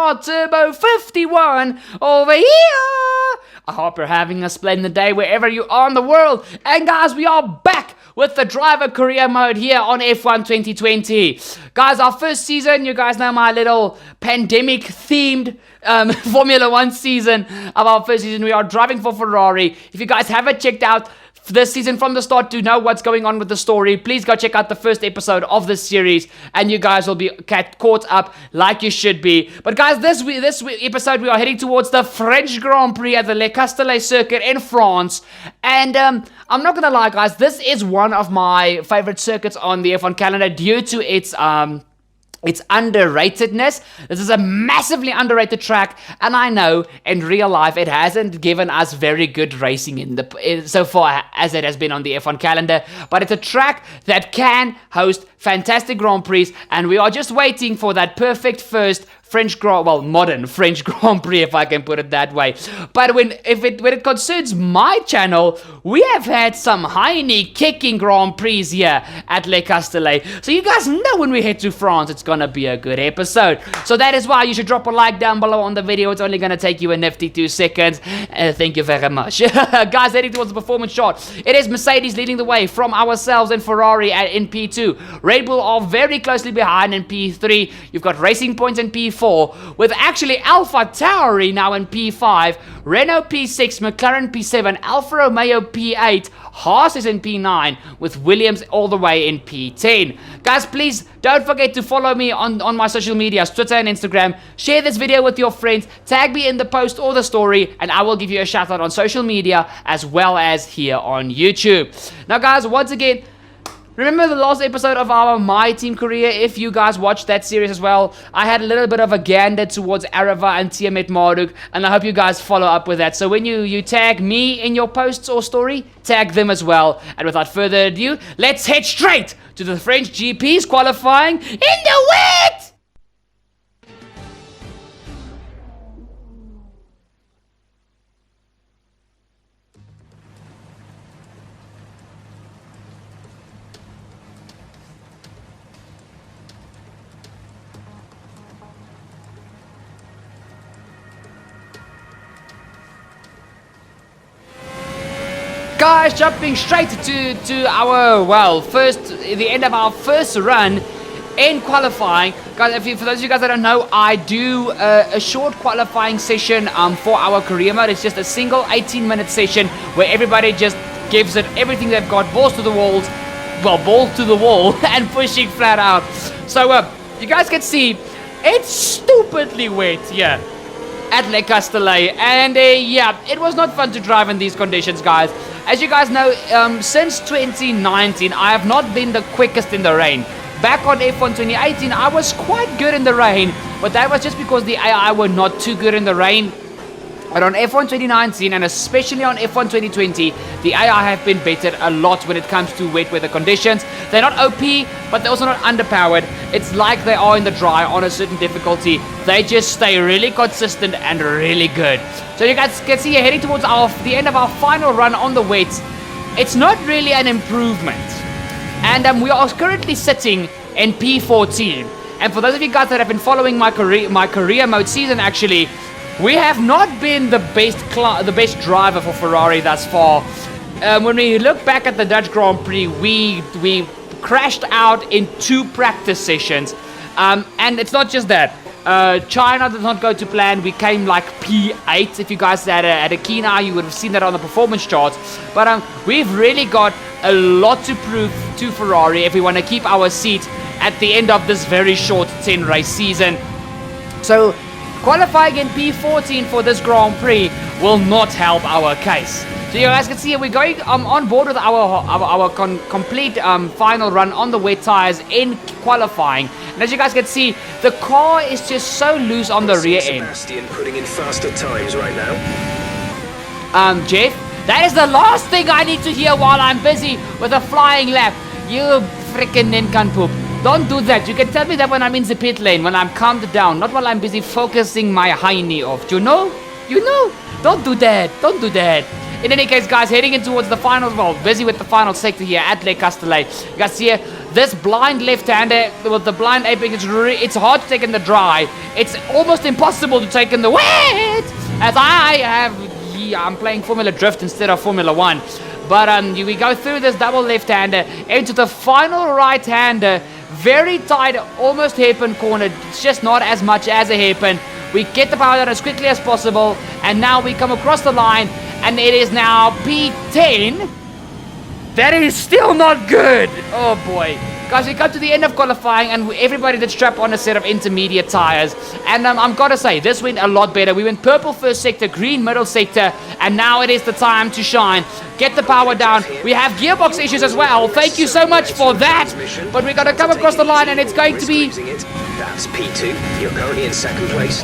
car Turbo 51 over here. I hope you're having a splendid day wherever you are in the world. And guys, we are back with the driver career mode here on F1 2020. Guys, our first season, you guys know my little pandemic themed Formula 1 season of our first season. We are driving for Ferrari. If you guys haven't checked out this season from the start to know what's going on with the story, please go check out the first episode of this series and you guys will be caught up like you should be. But guys, this episode we are heading towards the French Grand Prix at the Le Castellet circuit in France. And I'm not gonna lie guys, this is one of my favorite circuits on the F1 calendar due to its underratedness. This is a massively underrated track, and I know in real life it hasn't given us very good racing so far as it has been on the F1 calendar, but it's a track that can host fantastic Grand Prix, and we are just waiting for that perfect first modern French Grand Prix, if I can put it that way. But when it concerns my channel, we have had some hiney kicking Grand Prix here at Le Castellet. So you guys know when we head to France, it's gonna be a good episode. So that is why you should drop a like down below on the video. It's only gonna take you a nifty 2 seconds. Thank you very much. Guys, heading towards the performance shot. It is Mercedes leading the way from ourselves and Ferrari in P2. Red Bull are very closely behind in P3. You've got Racing Points in P4. With actually Alpha Tauri now in P5, Renault P6, McLaren P7, Alfa Romeo P8, Haas is in P9, with Williams all the way in P10. Guys, please don't forget to follow me on my social medias, Twitter and Instagram. Share this video with your friends, tag me in the post or the story, and I will give you a shout out on social media as well as here on YouTube. Now guys, once again, remember the last episode of our My Team career? If you guys watched that series as well, I had a little bit of a gander towards Arava and Tiamat Marduk, and I hope you guys follow up with that. So when you tag me in your posts or story, tag them as well. And without further ado, let's head straight to the French GP's qualifying in the wet! Guys, jumping straight to our, the end of our first run in qualifying. Guys, for those of you guys that don't know, I do a short qualifying session for our career mode. It's just a single 18-minute session where everybody just gives it everything they've got, balls to the wall, and pushing flat out. So, you guys can see, it's stupidly wet here at Le Castellet, and yeah, it was not fun to drive in these conditions, guys. As you guys know, since 2019, I have not been the quickest in the rain. Back on F1 2018, I was quite good in the rain, but that was just because the AI were not too good in the rain. But on F1 2019, and especially on F1 2020, the AI have been bettered a lot when it comes to wet weather conditions. They're not OP, but they're also not underpowered. It's like they are in the dry on a certain difficulty. They just stay really consistent and really good. So you guys can see heading towards the end of our final run on the wets. It's not really an improvement. And we are currently sitting in P14. And for those of you guys that have been following my career mode season, actually, we have not been the best driver for Ferrari thus far. When we look back at the Dutch Grand Prix, we crashed out in 2 practice sessions. And it's not just that. China did not go to plan. We came like P8. If you guys had a keen eye, you would have seen that on the performance charts. But we've really got a lot to prove to Ferrari if we want to keep our seat at the end of this very short 10-race season. So qualifying in P14 for this Grand Prix will not help our case. So you guys can see we're going on board with our complete final run on the wet tires in qualifying. And as you guys can see, the car is just so loose on the rear end. Sebastian putting in faster times right now. Jeff, that is the last thing I need to hear while I'm busy with a flying lap. You freaking nincompoop. Don't do that. You can tell me that when I'm in the pit lane, when I'm calmed down, not while I'm busy focusing my hiney off. You know? You know? Don't do that. Don't do that. In any case, guys, heading in towards the final, well, busy with the final sector here at Le Castellet. You guys see here, this blind left-hander with the blind apex, it's hard to take in the dry. It's almost impossible to take in the wet, as I'm playing Formula Drift instead of Formula 1. But we go through this double left-hander into the final right-hander. Very tight, almost hairpin corner. It's just not as much as a hairpin. We get the power down as quickly as possible, and now we come across the line, and it is now P10. That is still not good. Oh boy. Guys, we come to the end of qualifying, and everybody did strap on a set of intermediate tires. And I'm gotta say, this went a lot better. We went purple first sector, green middle sector, and now it is the time to shine. Get the power down. We have gearbox issues as well. Thank you so much for that. But we're gonna come across the line, and it's going to be... That's P2. You're currently in second place.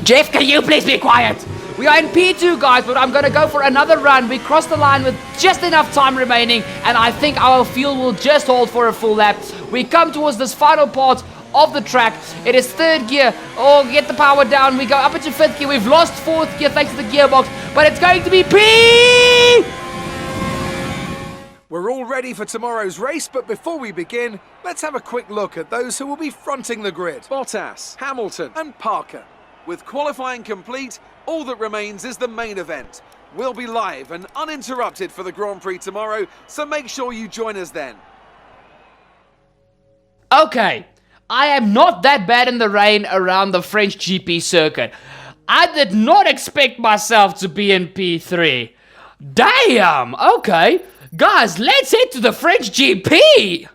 Jeff, can you please be quiet? We are in P2, guys, but I'm going to go for another run. We crossed the line with just enough time remaining, and I think our fuel will just hold for a full lap. We come towards this final part of the track. It is third gear. Oh, get the power down. We go up into fifth gear. We've lost fourth gear thanks to the gearbox, but it's going to be P! We're all ready for tomorrow's race, but before we begin, let's have a quick look at those who will be fronting the grid. Bottas, Hamilton and Parker. With qualifying complete, all that remains is the main event. We'll be live and uninterrupted for the Grand Prix tomorrow, so make sure you join us then. Okay, I am not that bad in the rain around the French GP circuit. I did not expect myself to be in P3. Damn, okay. Guys, let's head to the French GP!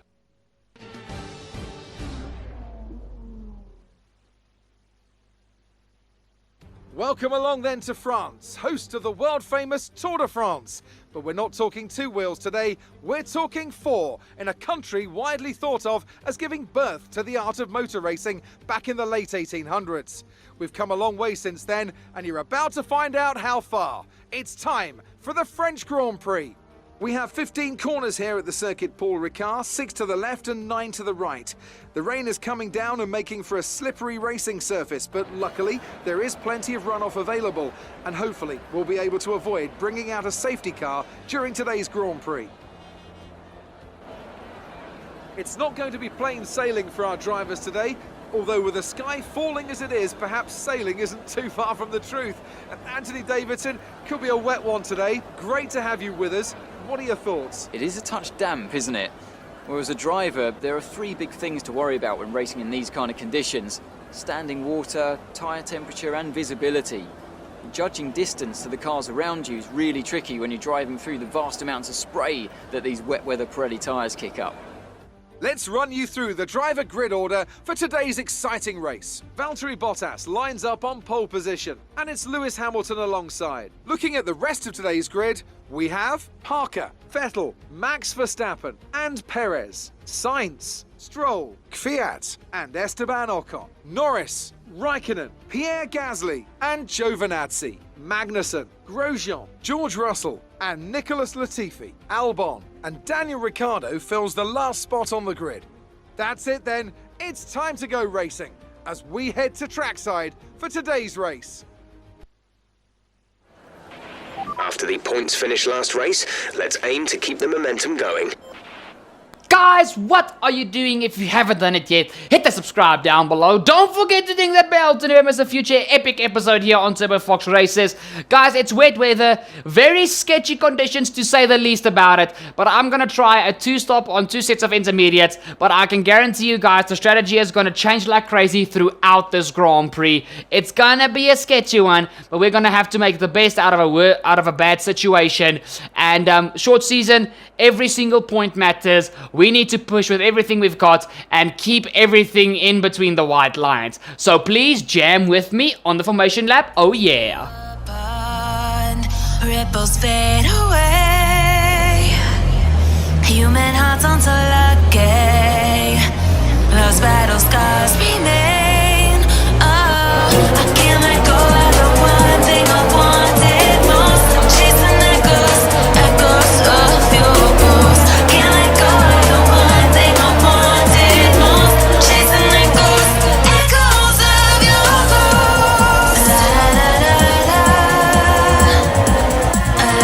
Welcome along then to France, host of the world-famous Tour de France. But we're not talking two wheels today, we're talking four, in a country widely thought of as giving birth to the art of motor racing back in the late 1800s. We've come a long way since then, and you're about to find out how far. It's time for the French Grand Prix. We have 15 corners here at the circuit Paul Ricard, 6 to the left and 9 to the right. The rain is coming down and making for a slippery racing surface, but luckily there is plenty of runoff available, and hopefully we'll be able to avoid bringing out a safety car during today's Grand Prix. It's not going to be plain sailing for our drivers today, although with the sky falling as it is, perhaps sailing isn't too far from the truth. And Anthony Davidson, could be a wet one today. Great to have you with us. What are your thoughts? It is a touch damp, isn't it? Well, as a driver, there are three big things to worry about when racing in these kind of conditions: standing water, tyre temperature and visibility. Judging distance to the cars around you is really tricky when you're driving through the vast amounts of spray that these wet weather Pirelli tyres kick up. Let's run you through the driver grid order for today's exciting race. Valtteri Bottas lines up on pole position, and it's Lewis Hamilton alongside. Looking at the rest of today's grid, we have Parker, Vettel, Max Verstappen, and Perez, Sainz, Stroll, Kvyat, and Esteban Ocon, Norris, Raikkonen, Pierre Gasly, and Giovinazzi, Magnussen, Grosjean, George Russell, and Nicholas Latifi. Albon and Daniel Ricciardo fills the last spot on the grid. That's it then, it's time to go racing as we head to trackside for today's race. After the points finish last race, let's aim to keep the momentum going. Guys, what are you doing if you haven't done it yet? Hit the subscribe down below. Don't forget to ding that bell to never miss a future epic episode here on Turbo Fox Races. Guys, it's wet weather, very sketchy conditions to say the least about it. But I'm going to try a 2-stop on 2 sets of intermediates. But I can guarantee you guys the strategy is going to change like crazy throughout this Grand Prix. It's going to be a sketchy one, but we're going to have to make the best out of a bad situation. And short season, every single point matters. We need to push with everything we've got and keep everything in between the white lines. So please jam with me on the formation lap. Oh yeah. Ripples fade away. Human hearts aren't so lucky. Lost battle scars remain. Oh, I can't let go of the one thing I wanted most. I'm chasing echoes of your ghost. Can't let go of the one thing I wanted most. I'm chasing echoes of your ghost. La la la la, la la la la.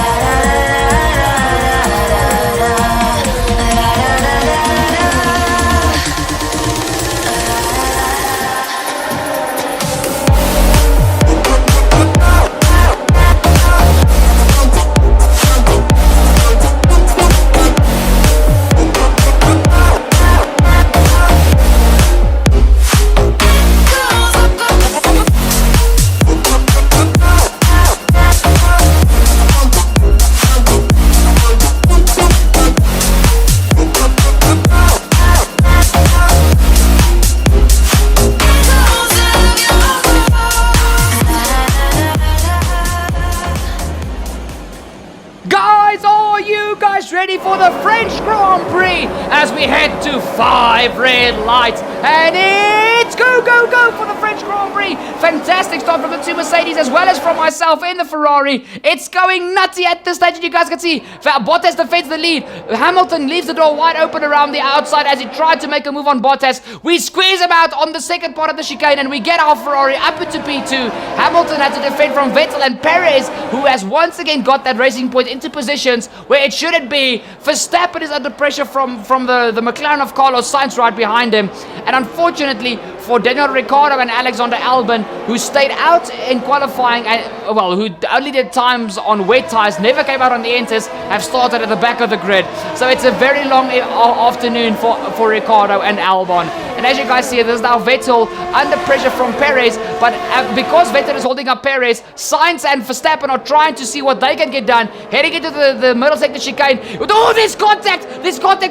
Grand Prix as we head to 5 red lights. And it's go, go, go for the French Grand Prix. Fantastic start from the 2 Mercedes as well as from myself in the Ferrari. It's going nutty at this stage, and you guys can see Bottas defends the lead. Hamilton leaves the door wide open around the outside as he tried to make a move on Bottas. We squeeze him out on the second part of the chicane, and we get our Ferrari up into P2. Hamilton had to defend from Vettel and Perez, who has once again got that racing point into positions where it shouldn't be. Verstappen is under pressure from the McLaren of Carlos Sainz right behind him. And unfortunately for Daniel Ricciardo and Alexander Albon, who stayed out in qualifying and, well, who only did times on wet tyres, never came out on the inters, have started at the back of the grid. So it's a very long afternoon for Ricciardo and Albon. And as you guys see, there's now Vettel under pressure from Perez, but because Vettel is holding up Perez, Sainz and Verstappen are trying to see what they can get done, heading into the middle sector chicane. Oh, there's contact!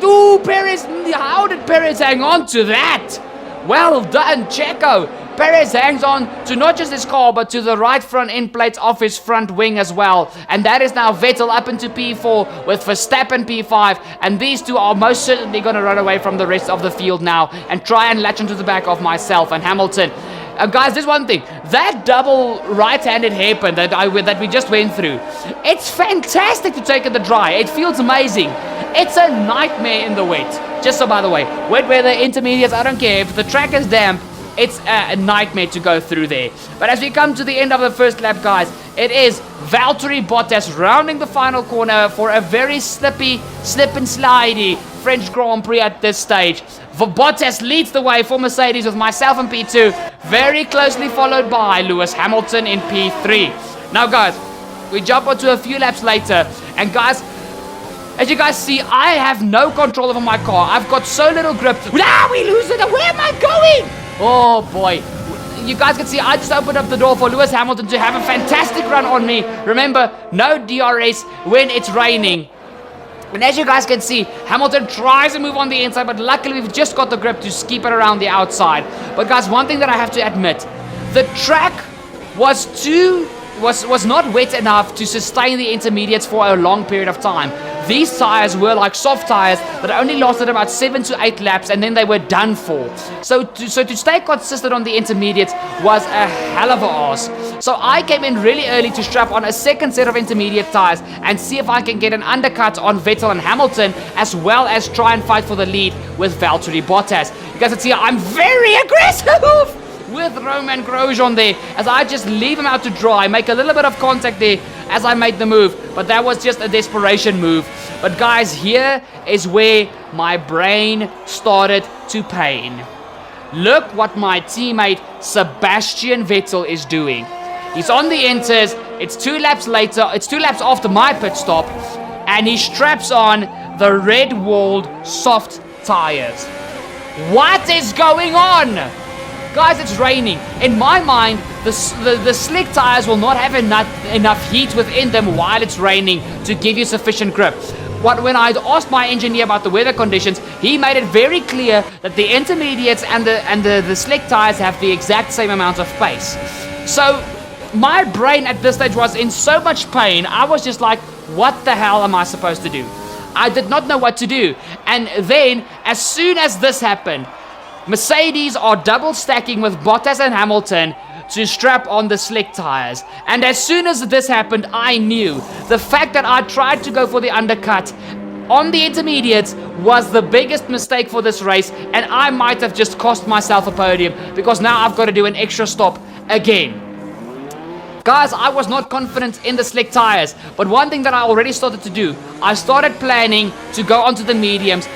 Ooh, Perez, how did Perez hang on to that? Well done, Checo. Perez hangs on to not just his car, but to the right front end plates of his front wing as well. And that is now Vettel up into P4 with Verstappen P5. And these two are most certainly going to run away from the rest of the field now and try and latch onto the back of myself and Hamilton. Guys, there's one thing. That double right-handed hairpin that we just went through, it's fantastic to take in the dry. It feels amazing. It's a nightmare in the wet. Just so by the way, wet weather, intermediates, I don't care. If the track is damp, it's a nightmare to go through there. But as we come to the end of the first lap, guys, it is Valtteri Bottas rounding the final corner for a very slip and slidey French Grand Prix at this stage. Bottas leads the way for Mercedes with myself in P2, very closely followed by Lewis Hamilton in P3. Now, guys, we jump onto a few laps later, and guys, as you guys see, I have no control over my car. I've got so little grip. Now we lose it. Where am I going? Oh boy. You guys can see I just opened up the door for Lewis Hamilton to have a fantastic run on me. Remember, no DRS when it's raining. And as you guys can see, Hamilton tries to move on the inside, but luckily we've just got the grip to keep it around the outside. But guys, one thing that I have to admit, the track was not wet enough to sustain the intermediates for a long period of time. These tires were like soft tires that only lasted about 7 to 8 laps, and then they were done for. So to stay consistent on the intermediates was a hell of a ask. So I came in really early to strap on a second set of intermediate tires and see if I can get an undercut on Vettel and Hamilton, as well as try and fight for the lead with Valtteri Bottas. You guys can see I'm very aggressive with Romain Grosjean there, as I just leave him out to dry, make a little bit of contact there as I made the move, but that was just a desperation move. But guys, here is where my brain started to pain. Look what my teammate Sebastian Vettel is doing. He's on the inters, it's 2 laps later, it's 2 laps after my pit stop, and he straps on the red-walled soft tires. What is going on? Guys, it's raining. In my mind, the slick tires will not have enough heat within them while it's raining to give you sufficient grip. When I asked my engineer about the weather conditions, he made it very clear that the intermediates and the slick tires have the exact same amount of pace. So my brain at this stage was in so much pain, I was just like, what the hell am I supposed to do? I did not know what to do. And then, as soon as this happened, Mercedes are double stacking with Bottas and Hamilton to strap on the slick tires. And as soon as this happened, I knew the fact that I tried to go for the undercut on the intermediates was the biggest mistake for this race, and I might have just cost myself a podium, because now I've got to do an extra stop again. Guys, I was not confident in the slick tires, but one thing that I already started to do, I started planning to go onto the mediums,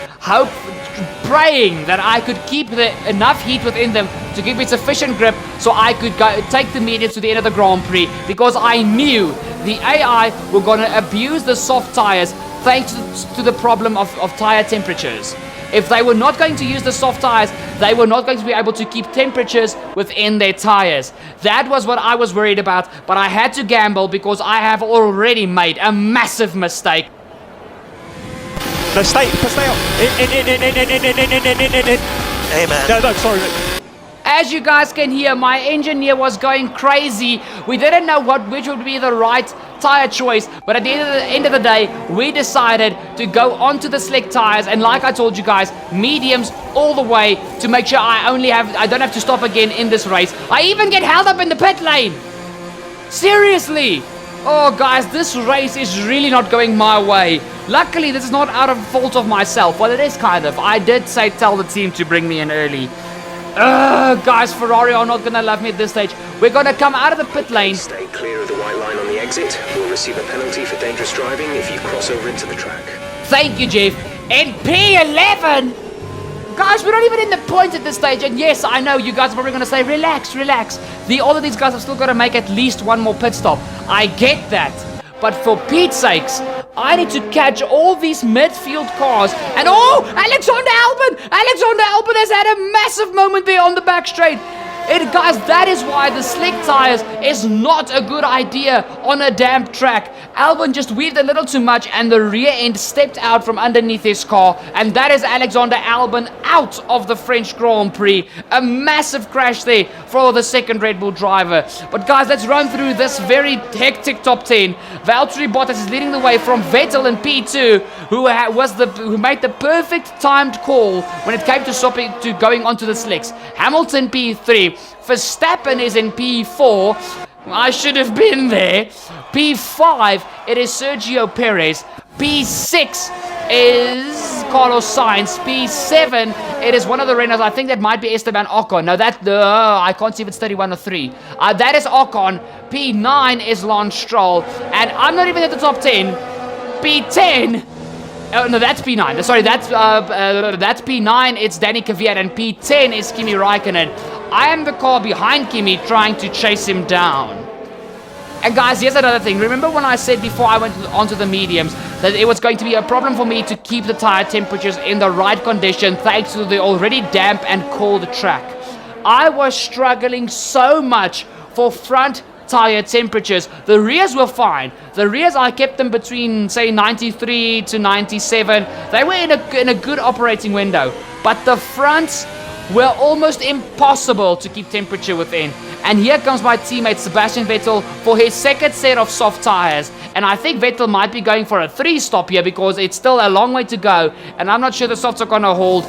praying that I could keep enough heat within them to give me sufficient grip so I could take the mediums to the end of the Grand Prix, because I knew the AI were going to abuse the soft tires thanks to the problem of tire temperatures. If they were not going to use the soft tires, they were not going to be able to keep temperatures within their tires. That was what I was worried about, but I had to gamble because I have already made a massive mistake. No, stay on. In. Hey, man. No, sorry. As you guys can hear, my engineer was going crazy. We didn't know which would be the right tire choice, but at the end of the day, we decided to go onto the slick tires, and like I told you guys, mediums all the way to make sure I don't have to stop again in this race. I even get held up in the pit lane. Seriously. Oh guys, this race is really not going my way. Luckily, this is not out of fault of myself. Well, it is kind of. I did tell the team to bring me in early. Guys, Ferrari are not gonna love me at this stage. We're gonna come out of the pit lane. Stay clear of the white line on the exit. We'll receive a penalty for dangerous driving if you cross over into the track. Thank you, Jeff. And P11! Guys, we're not even in the points at this stage. And yes, I know you guys are probably gonna say, relax, relax. All of these guys have still got to make at least one more pit stop. I get that. But for Pete's sakes, I need to catch all these midfield cars. And oh, Alexander Albon has had a massive moment there on the back straight. Guys, that is why the slick tires is not a good idea on a damp track. Albon just weaved a little too much and the rear end stepped out from underneath his car, and that is Alexander Albon out of the French Grand Prix. A massive crash there for the second Red Bull driver. But guys, let's run through this very hectic top 10. Valtteri Bottas is leading the way from Vettel in P2, who made the perfect timed call when it came to going onto the slicks. Hamilton P3. Verstappen is in P4. I should have been there. P5, it is Sergio Perez. P6 is Carlos Sainz. P7, it is one of the Renaults. I think that might be Esteban Ocon. No, I can't see if it's 31 or 3. That is Ocon. P9 is Lance Stroll. And I'm not even at the top 10. P10... Oh, no, that's P9. Sorry, that's P9. It's Danny Kvyat. And P10 is Kimi Räikkönen. I am the car behind Kimi trying to chase him down. And guys, here's another thing. Remember when I said before I went onto the mediums that it was going to be a problem for me to keep the tire temperatures in the right condition thanks to the already damp and cold track? I was struggling so much for front tire temperatures. The rears were fine. The rears, I kept them between, say, 93 to 97. They were in a good operating window. But the fronts were almost impossible to keep temperature within. And here comes my teammate Sebastian Vettel for his second set of soft tires. And I think Vettel might be going for a 3-stop here because it's still a long way to go. And I'm not sure the softs are going to hold.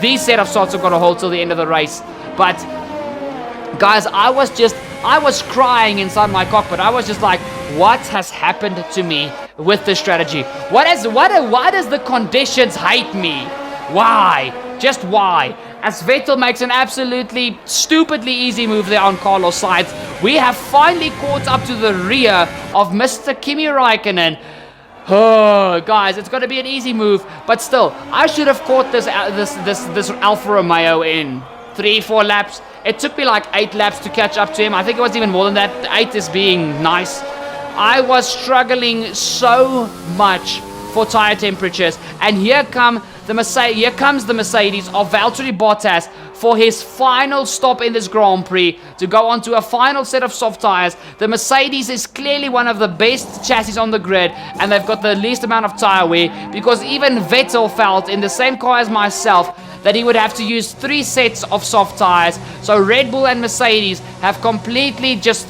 These set of softs are going to hold till the end of the race. But guys, I was crying inside my cockpit. I was just like, what has happened to me with this strategy? Why does the conditions hate me? Why? Just why? As Vettel makes an absolutely stupidly easy move there on Carlos Sainz, we have finally caught up to the rear of Mr. Kimi Räikkönen. Oh, guys, it's going to be an easy move, but still, I should have caught this Alfa Romeo in 3-4 laps. It took me like 8 laps to catch up to him. I think it was even more than that. 8 is being nice. I was struggling so much for tire temperatures, and here comes the Mercedes of Valtteri Bottas for his final stop in this Grand Prix to go on to a final set of soft tires. The Mercedes is clearly one of the best chassis on the grid, and they've got the least amount of tire wear, because even Vettel felt in the same car as myself that he would have to use 3 sets of soft tires. So Red Bull and Mercedes have completely just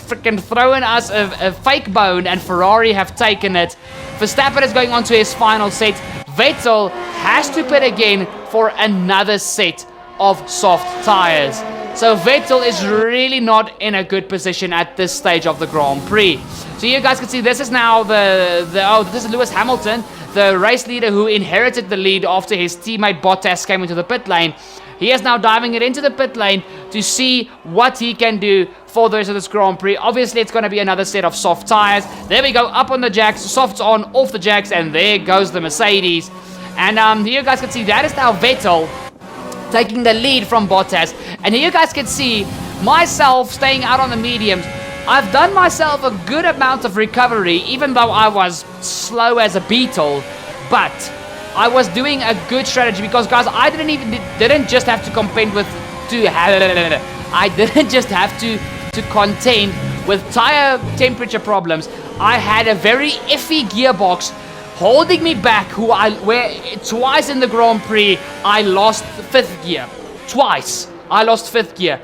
freaking thrown us a fake bone, and Ferrari have taken it. Verstappen is going on to his final set. Vettel has to pit again for another set of soft tires. So Vettel is really not in a good position at this stage of the Grand Prix. So you guys can see this is now this is Lewis Hamilton, the race leader who inherited the lead after his teammate Bottas came into the pit lane. He is now diving it into the pit lane to see what he can do for the rest of this Grand Prix. Obviously, it's going to be another set of soft tires. There we go, up on the jacks, softs on, off the jacks, and there goes the Mercedes. And here you guys can see that is now Vettel taking the lead from Bottas. And here you guys can see myself staying out on the mediums. I've done myself a good amount of recovery, even though I was slow as a beetle. But I was doing a good strategy because, guys, I didn't just have to contend with tire temperature problems. I had a very iffy gearbox holding me back, where twice in the Grand Prix I lost 5th gear. Twice I lost 5th gear.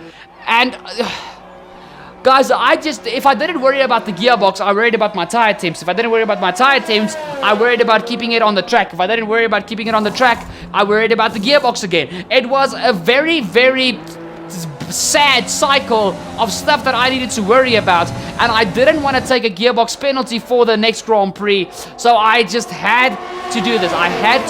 And Guys, if I didn't worry about the gearbox, I worried about my tire temps. If I didn't worry about my tire temps, I worried about keeping it on the track. If I didn't worry about keeping it on the track, I worried about the gearbox again. It was a very, very sad cycle of stuff that I needed to worry about, and I didn't want to take a gearbox penalty for the next Grand Prix, so I just had to do this. I had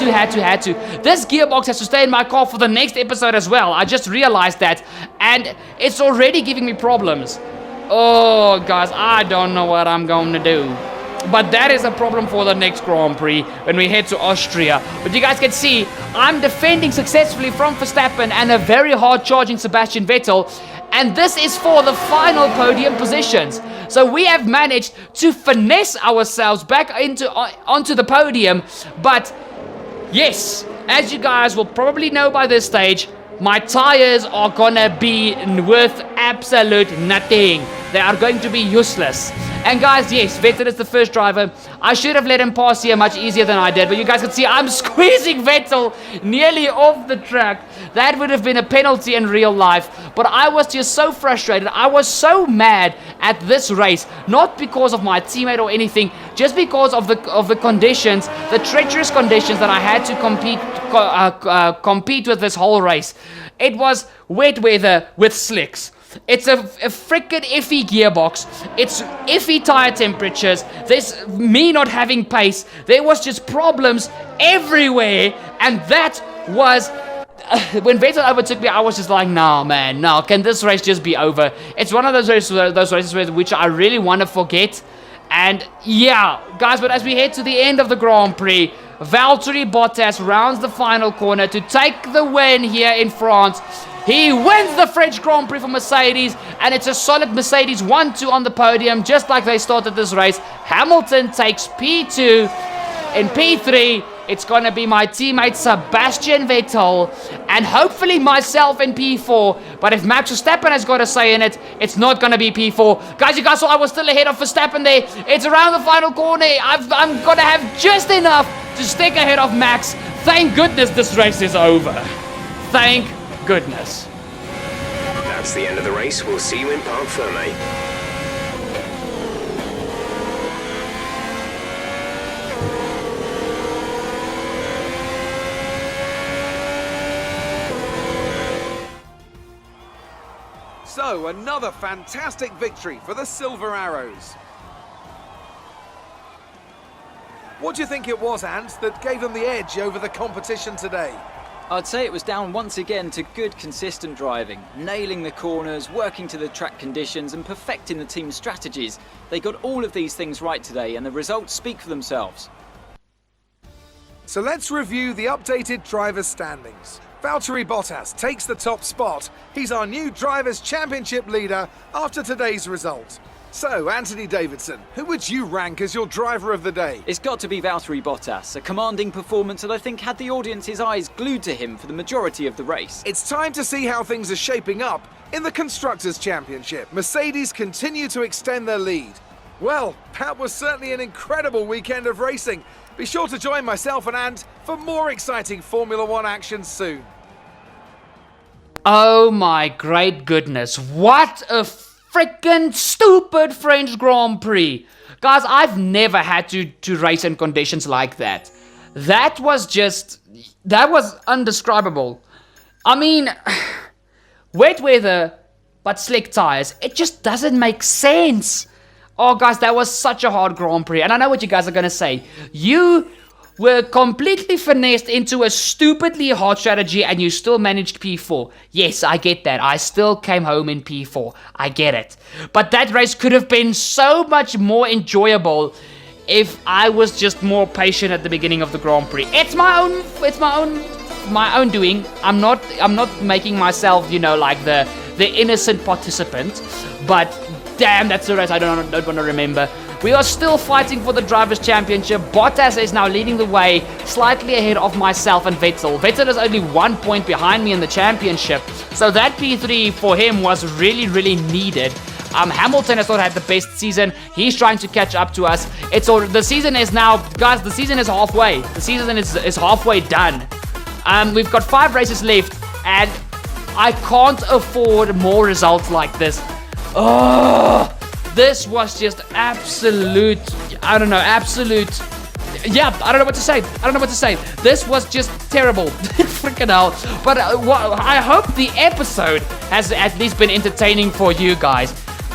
to. This gearbox has to stay in my car for the next episode as well. I just realized that, and it's already giving me problems. Oh, guys, I don't know what I'm going to do. But that is a problem for the next Grand Prix when we head to Austria. But you guys can see, I'm defending successfully from Verstappen and a very hard charging Sebastian Vettel. And this is for the final podium positions. So we have managed to finesse ourselves back onto the podium. But yes, as you guys will probably know by this stage, my tires are gonna be worth absolute nothing. They are going to be useless. And guys, yes, Vettel is the first driver. I should have let him pass here much easier than I did, but you guys can see I'm squeezing Vettel nearly off the track. That would have been a penalty in real life, but I was just so frustrated. I was so mad at this race, not because of my teammate or anything, just because of the conditions, the treacherous conditions that I had to compete with this whole race. It was wet weather with slicks. It's a freaking iffy gearbox. It's iffy tire temperatures. There's me not having pace. There was just problems everywhere. And that was... when Vettel overtook me, I was just like, nah, man, no. Can this race just be over? It's one of those races which I really want to forget. And yeah, guys, but as we head to the end of the Grand Prix, Valtteri Bottas rounds the final corner to take the win here in France. He wins the French Grand Prix for Mercedes, and it's a solid Mercedes 1-2 on the podium, just like they started this race. Hamilton takes P2. In P3, it's going to be my teammate Sebastian Vettel, and hopefully myself in P4. But if Max Verstappen has got a say in it, it's not going to be P4. Guys, you guys saw I was still ahead of Verstappen there. It's around the final corner. I'm going to have just enough to stick ahead of Max. Thank goodness this race is over. Thank goodness. That's the end of the race. We'll see you in Parc Ferme. So, another fantastic victory for the Silver Arrows. What do you think it was, Ant, that gave them the edge over the competition today? I'd say it was down once again to good, consistent driving, nailing the corners, working to the track conditions and perfecting the team's strategies. They got all of these things right today and the results speak for themselves. So let's review the updated drivers' standings. Valtteri Bottas takes the top spot. He's our new Drivers' Championship leader after today's result. So, Anthony Davidson, who would you rank as your driver of the day? It's got to be Valtteri Bottas, a commanding performance that I think had the audience's eyes glued to him for the majority of the race. It's time to see how things are shaping up in the Constructors' Championship. Mercedes continue to extend their lead. Well, that was certainly an incredible weekend of racing. Be sure to join myself and Ant for more exciting Formula One action soon. Oh my great goodness, what a freaking stupid French Grand Prix. Guys, I've never had to race in conditions like that. That was undescribable. I mean, wet weather, but slick tires. It just doesn't make sense. Oh, guys, that was such a hard Grand Prix. And I know what you guys are going to say. You were completely finessed into a stupidly hard strategy and you still managed P4. Yes, I get that. I still came home in P4. I get it. But that race could have been so much more enjoyable if I was just more patient at the beginning of the Grand Prix. It's my own doing. I'm not making myself, like the innocent participant. But damn, that's the race I don't want to remember. We are still fighting for the Drivers' Championship. Bottas is now leading the way, slightly ahead of myself and Vettel. Vettel is only 1 point behind me in the championship. So that P3 for him was really, really needed. Hamilton has not had the best season. He's trying to catch up to us. The season is now, guys, the season is halfway. The season is halfway done. We've got 5 races left, and I can't afford more results like this. Oh, this was just absolute, I don't know, absolute, yeah, I don't know what to say. I don't know what to say. This was just terrible. Freaking hell. But I hope the episode has at least been entertaining for you guys.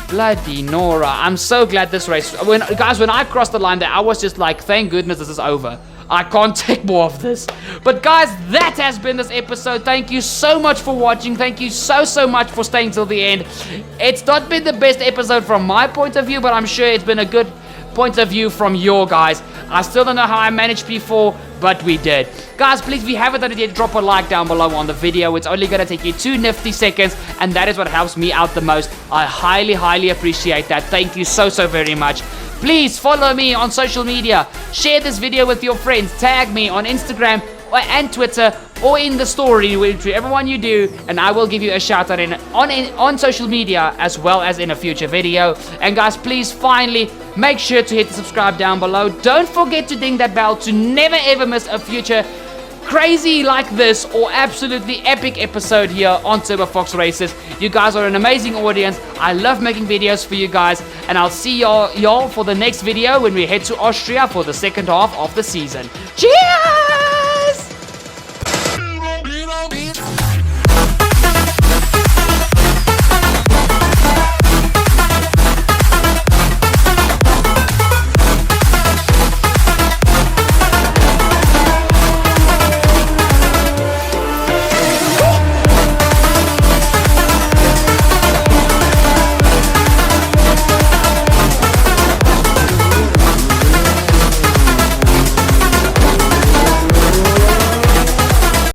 Bloody Nora. I'm so glad this race, when I crossed the line there, I was just like, thank goodness this is over. I can't take more of this. But guys, that has been this episode. Thank you so much for watching. Thank you so much for staying till the end. It's not been the best episode from my point of view, but I'm sure it's been a good point of view from your guys. I still don't know how I managed P4, but we did. Guys, please, if you haven't done it yet, drop a like down below on the video. It's only going to take you 2 nifty seconds, and that is what helps me out the most. I highly appreciate that. Thank you so very much. Please follow me on social media. Share this video with your friends. Tag me on Instagram and Twitter or in the story, whichever one you do, and I will give you a shout out on social media as well as in a future video. And guys, please finally make sure to hit the subscribe down below. Don't forget to ding that bell to never ever miss a future crazy like this or absolutely epic episode here on Turbo Fox Races. You guys are an amazing audience. I love making videos for you guys, and I'll see y'all for the next video when we head to Austria for the second half of the season. Cheers!